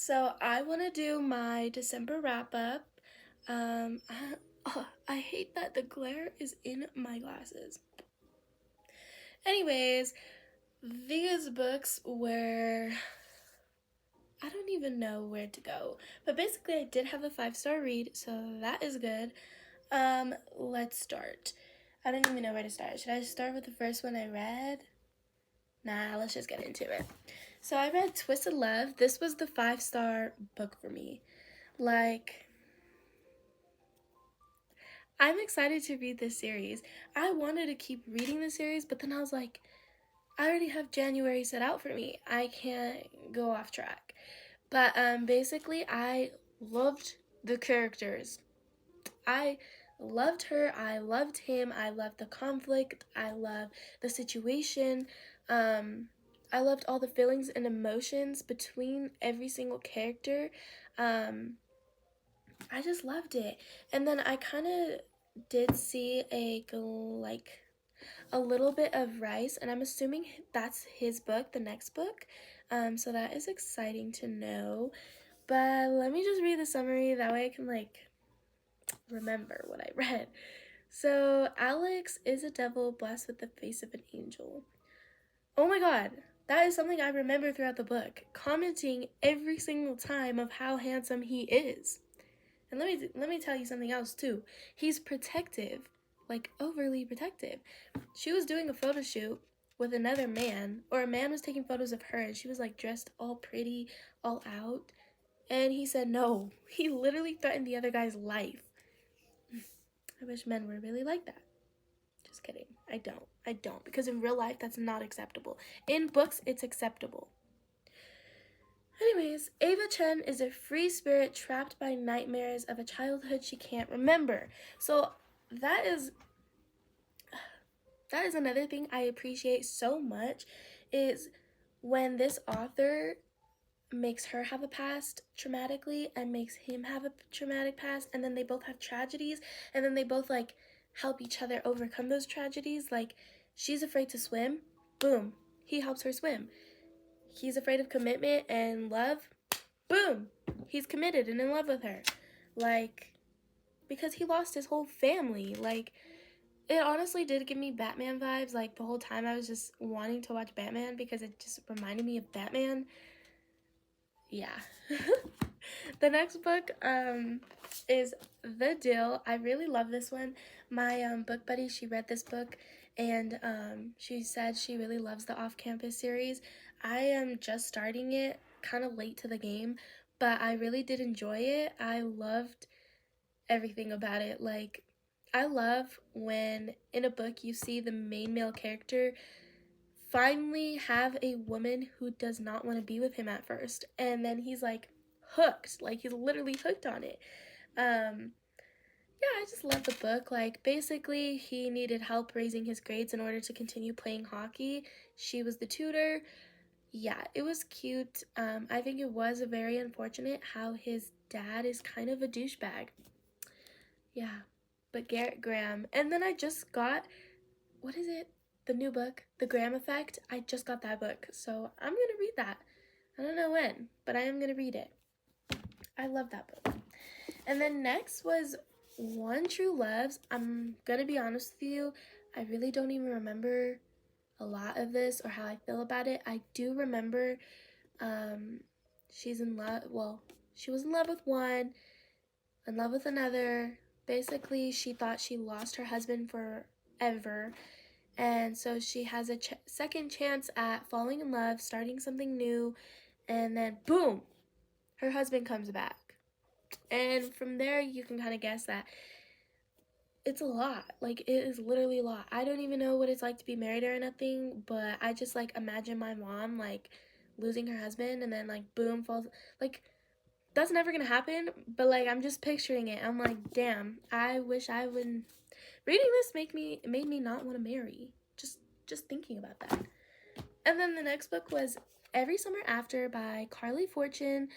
So I want to do my December wrap up. I hate that the glare is in my glasses. Anyways, these books were, I don't even know where to go. But basically, I did have a 5-star read, so that is good. Let's start. I don't even know where to start. Should I start with the first one I read? Nah, let's just get into it. So I read Twisted Love. This was the 5-star book for me. Like, I'm excited to read this series. I wanted to keep reading the series, but then I was like, I already have January set out for me. I can't go off track. But basically, I loved the characters. I loved her. I loved him. I loved the conflict. I loved the situation. I loved all the feelings and emotions between every single character. Um, I just loved it. And then I kind of did see a little bit of Rice, and I'm assuming that's his book, the next book. So that is exciting to know. But let me just read the summary, that way I can remember what I read. So Alex is a devil blessed with the face of an angel. Oh my god, that is something I remember throughout the book, commenting every single time of how handsome he is. And let me tell you something else too. He's protective, like overly protective. She was doing a photo shoot with another man, or a man was taking photos of her, and she was like dressed all pretty, all out. And he said no. He literally threatened the other guy's life. I wish men were really like that. Just kidding. I don't. Because in real life, that's not acceptable. In books, it's acceptable. Anyways, Ava Chen is a free spirit trapped by nightmares of a childhood she can't remember. So that is another thing I appreciate so much, is when this author makes her have a past traumatically and makes him have a traumatic past, and then they both have tragedies, and then they both help each other overcome those tragedies. Like, she's afraid to swim, boom, he helps her swim. He's afraid of commitment and love, boom, he's committed and in love with her. Because he lost his whole family. It honestly did give me Batman vibes. The whole time I was just wanting to watch Batman because it just reminded me of Batman. Yeah. The next book is The Deal. I really love this one. My book buddy, she read this book, and she said she really loves the Off-Campus series. I am just starting it, kind of late to the game, but I really did enjoy it. I loved everything about it. I love when in a book you see the main male character finally have a woman who does not want to be with him at first, and then he's hooked. He's literally hooked on it. Yeah, I just love the book. Basically, he needed help raising his grades in order to continue playing hockey. She was the tutor. Yeah, it was cute. I think it was very unfortunate how his dad is kind of a douchebag. Yeah, but Garrett Graham. And then I just got, what is it? The new book, The Graham Effect. I just got that book, so I'm gonna read that. I don't know when, but I am gonna read it. I love that book. And then next was One True Loves. I'm gonna be honest with you, I really don't even remember a lot of this or how I feel about it. I do remember she's in love, well, she was in love with one, in love with another. Basically, she thought she lost her husband forever, and so she has a second chance at falling in love, starting something new, and then boom, her husband comes back. And from there, you can kind of guess that it's a lot. It is literally a lot. I don't even know what it's like to be married or nothing, but I just imagine my mom losing her husband and then boom, falls. That's never gonna happen, but I'm just picturing it. I'm like, damn, I wish I wouldn't. Reading this made me not want to marry. Just thinking about that. And then the next book was Every Summer After by Carly Fortune.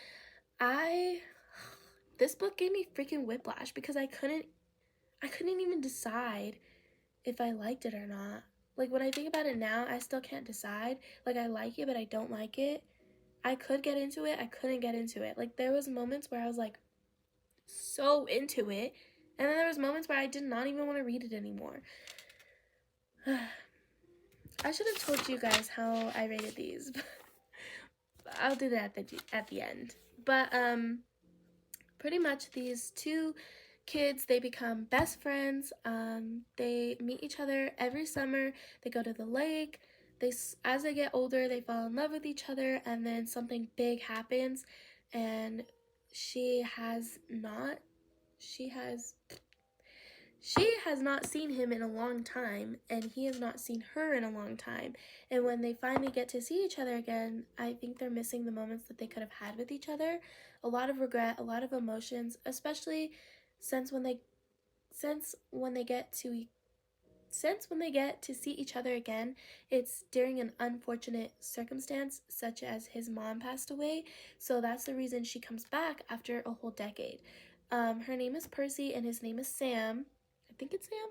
This book gave me freaking whiplash because I couldn't even decide if I liked it or not. When I think about it now, I still can't decide. I like it, but I don't like it. I could get into it, I couldn't get into it. Like, there was moments where I was like so into it, and then there was moments where I did not even want to read it anymore. I should have told you guys how I rated these. I'll do that at the end. But pretty much these two kids, they become best friends. They meet each other every summer. They go to the lake. As they get older, they fall in love with each other, and then something big happens, and she has not seen him in a long time, and he has not seen her in a long time. And when they finally get to see each other again, I think they're missing the moments that they could have had with each other. A lot of regret, a lot of emotions, especially since when they get to see each other again, it's during an unfortunate circumstance, such as his mom passed away. So that's the reason she comes back after a whole decade. Her name is Percy, and his name is Sam. I think it's Sam.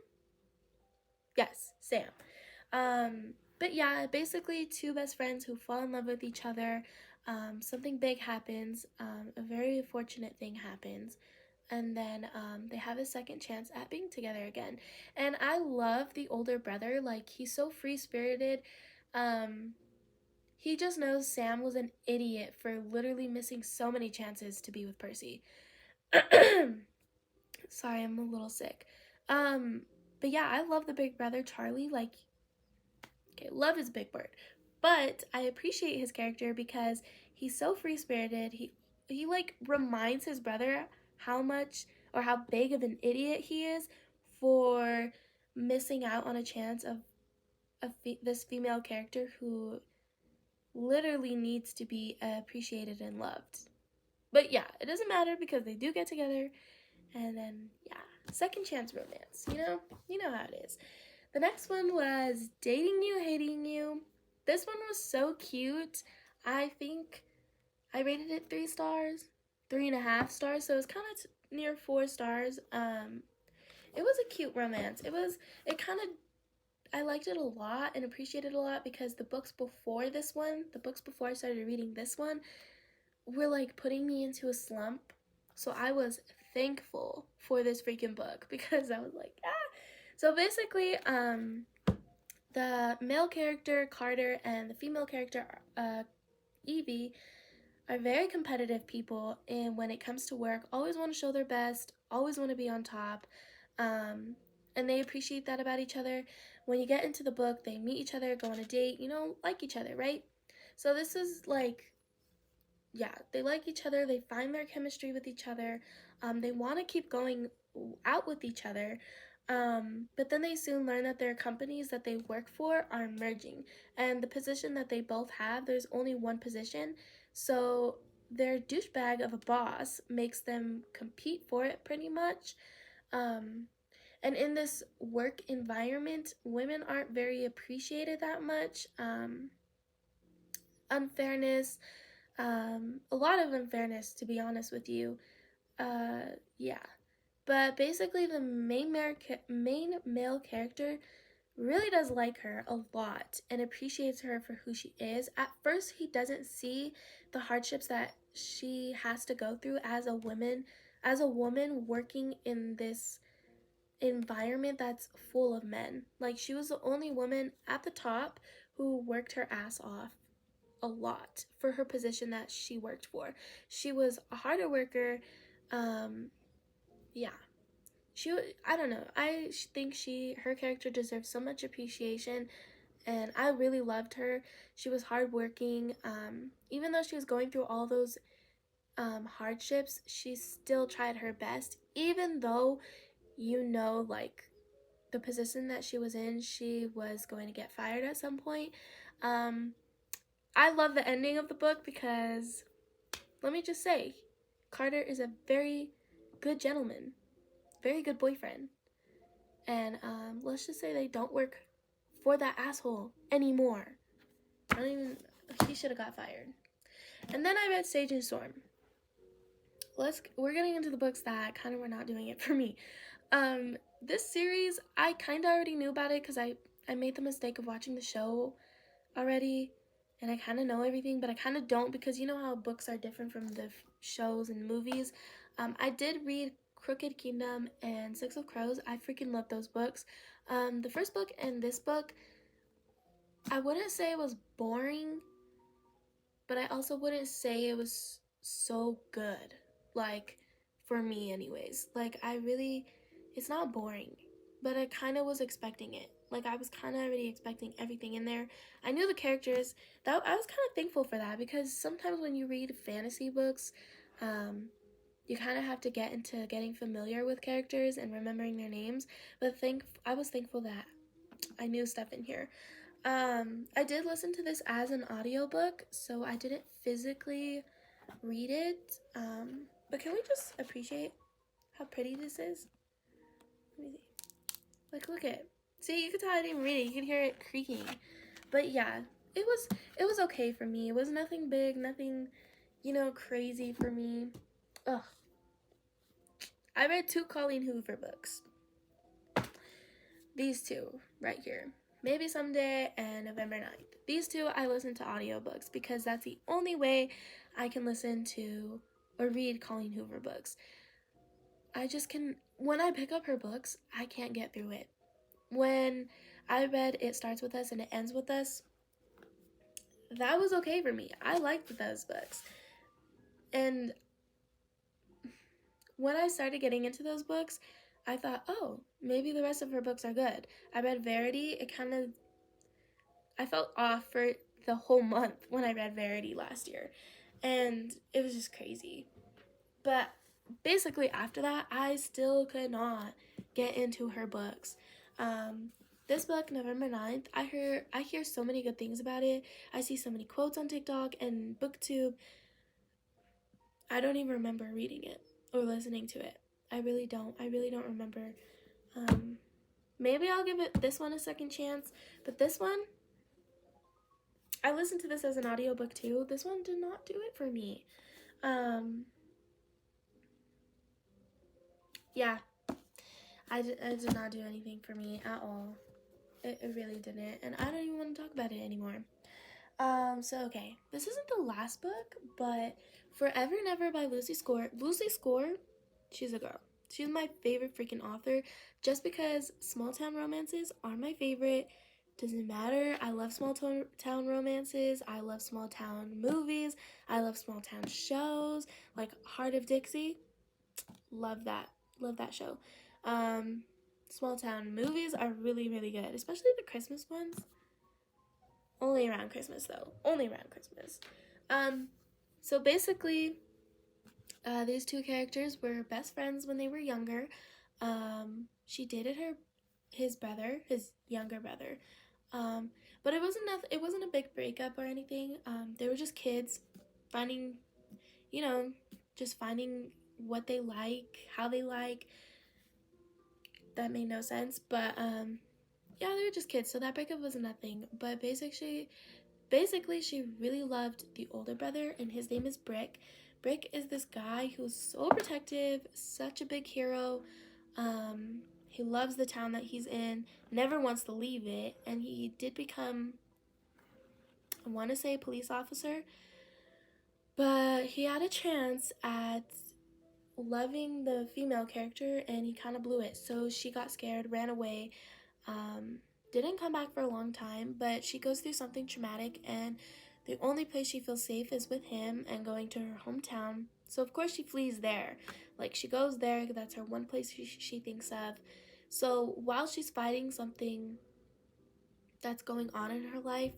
Yes, Sam. But yeah, basically two best friends who fall in love with each other. Something big happens. A very fortunate thing happens. And then they have a second chance at being together again. And I love the older brother. Like, he's so free spirited. He just knows Sam was an idiot for literally missing so many chances to be with Percy. Sorry, I'm a little sick. But yeah, I love the big brother Charlie. Like, okay, love his big bird. But I appreciate his character because he's so free spirited. He like reminds his brother how much or how big of an idiot he is for missing out on a chance of this female character who literally needs to be appreciated and loved. But yeah, it doesn't matter because they do get together, and then yeah, second chance romance. You know how it is. The next one was Dating You, Hating You. This one was so cute. I think I rated it 3 stars, 3.5 stars, so it was kind of near 4 stars. It was a cute romance. I liked it a lot and appreciated it a lot because the books before I started reading this one, were like putting me into a slump. So I was thankful for this freaking book because I was like, ah. So basically, the male character Carter and the female character Evie are very competitive people, and when it comes to work, always want to show their best, always want to be on top, and they appreciate that about each other. When you get into the book, they meet each other, go on a date, like each other, right? So this is like, yeah, they like each other, they find their chemistry with each other, they want to keep going out with each other, but then they soon learn that their companies that they work for are merging, and the position that they both have, there's only one position, so their douchebag of a boss makes them compete for it pretty much. Um, and in this work environment, women aren't very appreciated that much. Unfairness, a lot of unfairness, to be honest with you. Yeah. But basically, the main male character really does like her a lot and appreciates her for who she is. At first, he doesn't see the hardships that she has to go through as a woman working in this environment that's full of men. Like, she was the only woman at the top who worked her ass off a lot for her position that she worked for. She was a harder worker. Yeah. I don't know. I think her character deserves so much appreciation, and I really loved her. She was hardworking. Even though she was going through all those hardships, she still tried her best. Even though, like, the position that she was in, she was going to get fired at some point. I love the ending of the book because, let me just say, Carter is a very good gentleman, very good boyfriend. And let's just say they don't work for that asshole anymore. He should have got fired. And then I read Sage and Storm. We're getting into the books that kind of were not doing it for me. This series, I kind of already knew about it because I made the mistake of watching the show already. and I kind of know everything, but I kind of don't, because you know how books are different from the shows and movies. I did read Crooked Kingdom and Six of Crows. I freaking love those books. The first book and this book, I wouldn't say it was boring, but I also wouldn't say it was so good. Like, for me, anyways. Like, it's not boring, but I kind of was expecting it. Like, I was kind of already expecting everything in there. I knew the characters. That I was kind of thankful for that, because sometimes when you read fantasy books, you kind of have to get into getting familiar with characters and remembering their names. But I was thankful that I knew stuff in here. I did listen to this as an audiobook, so I didn't physically read it. But can we just appreciate how pretty this is? Let me see. Like, look at it. See, you can tell I didn't read it. You can hear it creaking. But yeah, it was okay for me. It was nothing big, nothing, crazy for me. Ugh. I read 2 Colleen Hoover books. These 2 right here. Maybe Someday and November 9th. These 2 I listen to audiobooks, because that's the only way I can listen to or read Colleen Hoover books. When I pick up her books, I can't get through it. When I read It Starts With Us and It Ends With Us, that was okay for me. I liked those books. And when I started getting into those books, I thought, oh, maybe the rest of her books are good. I read Verity. I felt off for the whole month when I read Verity last year. And it was just crazy. But basically after that, I still could not get into her books. This book, November 9th, I hear so many good things about it. I see so many quotes on TikTok and BookTube. I don't even remember reading it or listening to it. I really don't remember. Maybe I'll give this one a second chance, but this one, I listened to this as an audiobook too. This one did not do it for me. Yeah, it did not do anything for me at all. It really didn't, and I don't even want to talk about it anymore. So okay, this isn't the last book, but Forever and Ever by Lucy Score. Lucy Score, she's a girl. She's my favorite freaking author, just because small town romances are my favorite. Doesn't matter. I love small town romances. I love small town movies. I love small town shows like Heart of Dixie. Love that. Love that show. Small town movies are really, really good, especially the Christmas ones. Only around Christmas, though. Only around Christmas. So basically, these 2 characters were best friends when they were younger. She dated his younger brother. But it wasn't a big breakup or anything. They were just kids finding, just finding what they like, how they like. That made no sense, but yeah, they were just kids, so that breakup was nothing. But basically she really loved the older brother, and his name is Brick. Brick is this guy who's so protective, such a big hero. He loves the town that he's in, never wants to leave it, and he did become, I want to say, a police officer, but he had a chance at loving the female character, and he kind of blew it. So she got scared, ran away, didn't come back for a long time, but she goes through something traumatic, and the only place she feels safe is with him and going to her hometown. So of course she flees there. Like, she goes there, that's her one place she thinks of. So while she's fighting something that's going on in her life,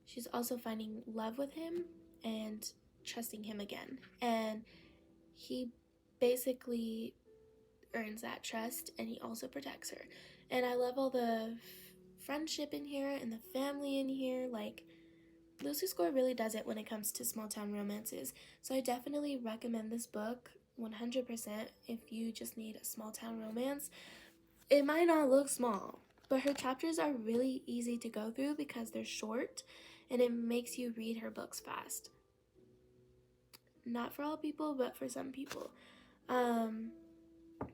she's also finding love with him and trusting him again. And he basically earns that trust, and he also protects her. And I love all the friendship in here and the family in here. Like, Lucy Score really does it when it comes to small town romances. So I definitely recommend this book 100% if you just need a small town romance. It might not look small, but her chapters are really easy to go through because they're short, and it makes you read her books fast. Not for all people, but for some people.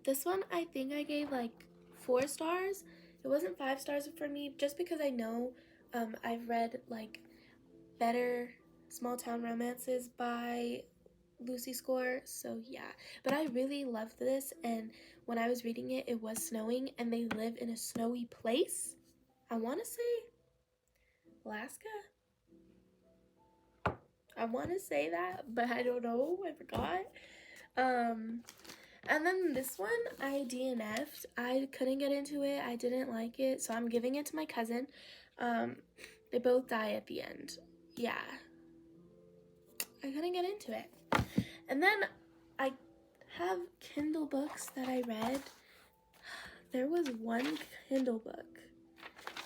This one, I think I gave like 4 stars. It wasn't 5 stars for me, just because I know I've read like better small town romances by Lucy Score. So yeah, but I really loved this, and when I was reading it, it was snowing, and they live in a snowy place. I want to say Alaska. I want to say that, but I don't know. I forgot. Um, and then this one, I DNF'd. I couldn't get into it. I didn't like it, so I'm giving it to my cousin. They both die at the end. Yeah, I couldn't get into it. And then I have Kindle books that I read. There was one Kindle book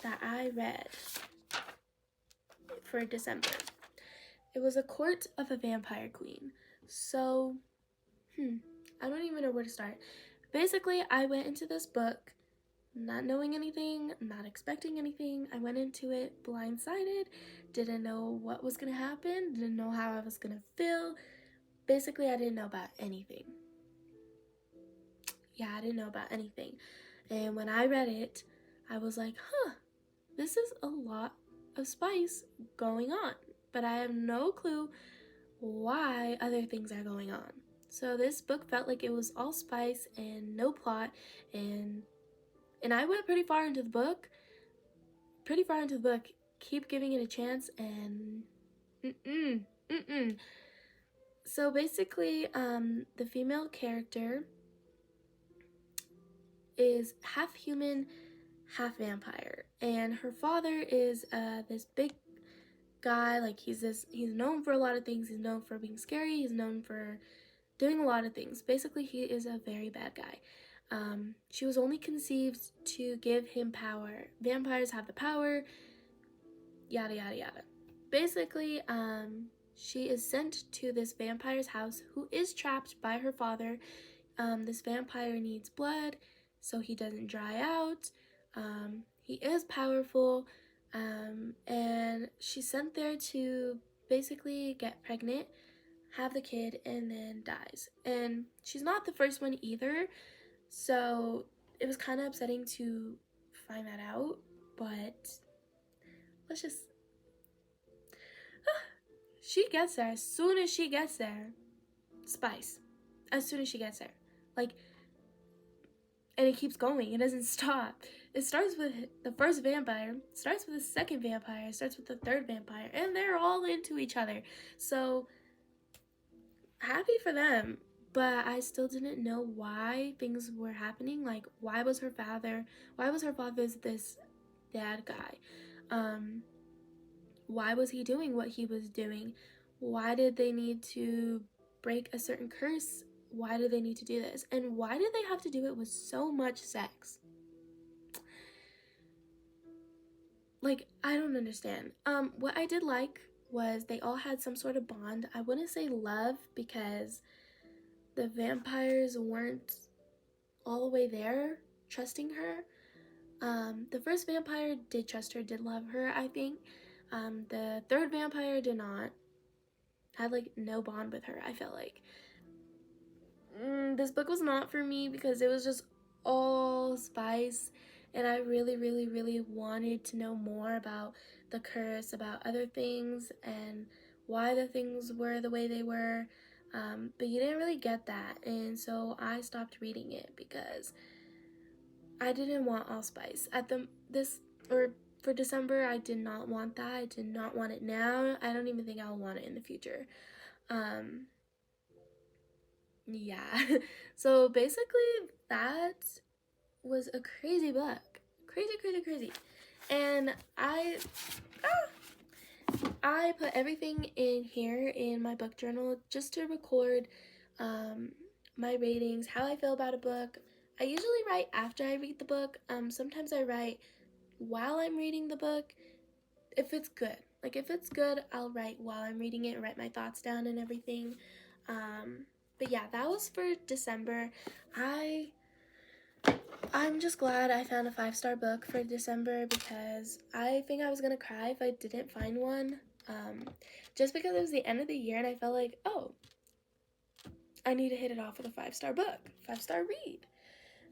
that I read for December. It was A Court of a Vampire Queen. So, I don't even know where to start. Basically, I went into this book not knowing anything, not expecting anything. I went into it blindsided, didn't know what was going to happen, didn't know how I was going to feel. Basically, I didn't know about anything. Yeah, I didn't know about anything. And when I read it, I was like, this is a lot of spice going on, but I have no clue why other things are going on. So this book felt like it was all spice and no plot, and I went pretty far into the book. Keep giving it a chance, and So basically, the female character is half human, half vampire, and her father is this big guy. Like he's known for a lot of things. He's known for being scary. He's known for doing a lot of things. Basically, he is a very bad guy. She was only conceived to give him power. Vampires have the power, yada yada yada. Basically, she is sent to this vampire's house who is trapped by her father. This vampire needs blood so he doesn't dry out. He is powerful, and she's sent there to basically get pregnant, have the kid, and then dies. And she's not the first one either, so it was kind of upsetting to find that out, but let's just... She gets there. As soon as she gets there, spice. As soon as she gets there. Like, and it keeps going. It doesn't stop. It starts with the first vampire, starts with the second vampire, starts with the third vampire, and they're all into each other. So, happy for them. But I still didn't know why things were happening. Like, why was her father this bad guy? Why was he doing what he was doing? Why did they need to break a certain curse? Why do they need to do this? And why did they have to do it with so much sex? Like, I don't understand. What I did like was they all had some sort of bond. I wouldn't say love because the vampires weren't all the way there trusting her. The first vampire did trust her, did love her, I think. The third vampire did not. Had like no bond with her, I felt like. This book was not for me because it was just all spice, and I really, really, really wanted to know more about the curse, about other things, and why the things were the way they were. But you didn't really get that, and so I stopped reading it because I didn't want allspice. For December, I did not want that. I did not want it now. I don't even think I'll want it in the future. Yeah. So basically, that was a crazy book. Crazy, crazy, crazy. And I put everything in here in my book journal just to record my ratings, how I feel about a book. I usually write after I read the book. Sometimes I write while I'm reading the book if it's good. Like if it's good, I'll write while I'm reading it, write my thoughts down and everything. But yeah, that was for December. I'm just glad I found a 5-star book for December because I think I was gonna cry if I didn't find one. Just because it was the end of the year and I felt like, oh, I need to hit it off with a 5-star book, 5-star read.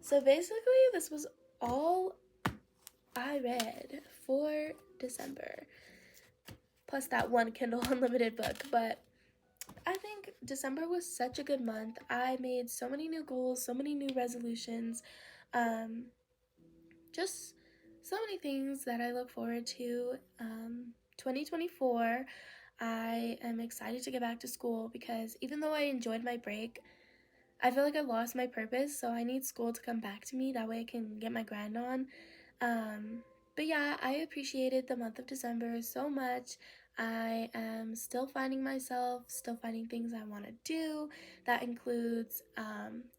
So basically, this was all I read for December. plus that one Kindle Unlimited book. But I think December was such a good month. I made so many new goals, so many new resolutions, um, just so many things that I look forward to. 2024, I am excited to get back to school because even though I enjoyed my break, I feel like I lost my purpose, so I need school to come back to me. That way I can get my grind on. Um, but yeah, I appreciated the month of December so much. I am still finding myself, still finding things I want to do. That includes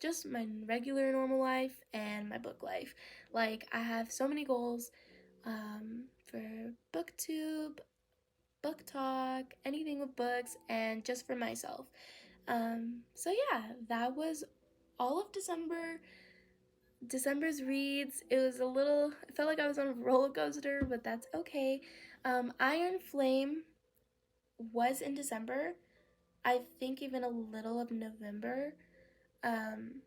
just my regular normal life and my book life. Like, I have so many goals for BookTube, book talk, anything with books, and just for myself. So yeah, that was all of December's reads. It was a little, I felt like I was on a roller coaster, but that's okay. Iron Flame was in December. I think even a little of November. Um,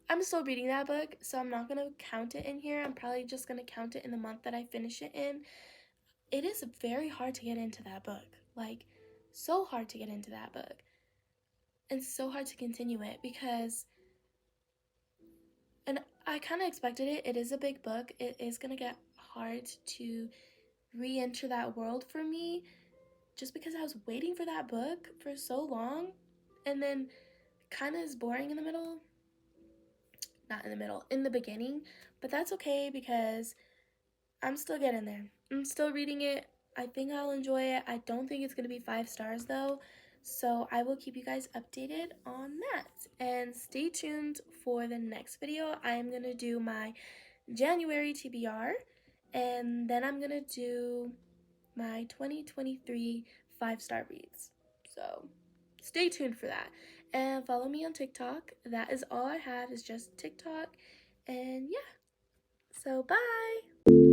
I'm still reading that book, so I'm not gonna count it in here. I'm probably just gonna count it in the month that I finish it in. It is very hard to get into that book. Like, so hard to get into that book. And so hard to continue it because, and I kind of expected it. It is a big book. It is going to get hard to re enter that world for me just because I was waiting for that book for so long and then kind of is boring in the middle. Not in the middle, in the beginning. But that's okay because I'm still getting there. I'm still reading it. I think I'll enjoy it. I don't think it's going to be 5 stars though. So I will keep you guys updated on that. And stay tuned for the next video. I'm going to do my January TBR. And then I'm going to do my 2023 5-star reads. So stay tuned for that. And follow me on TikTok. That is all I have is just TikTok. And yeah. So bye.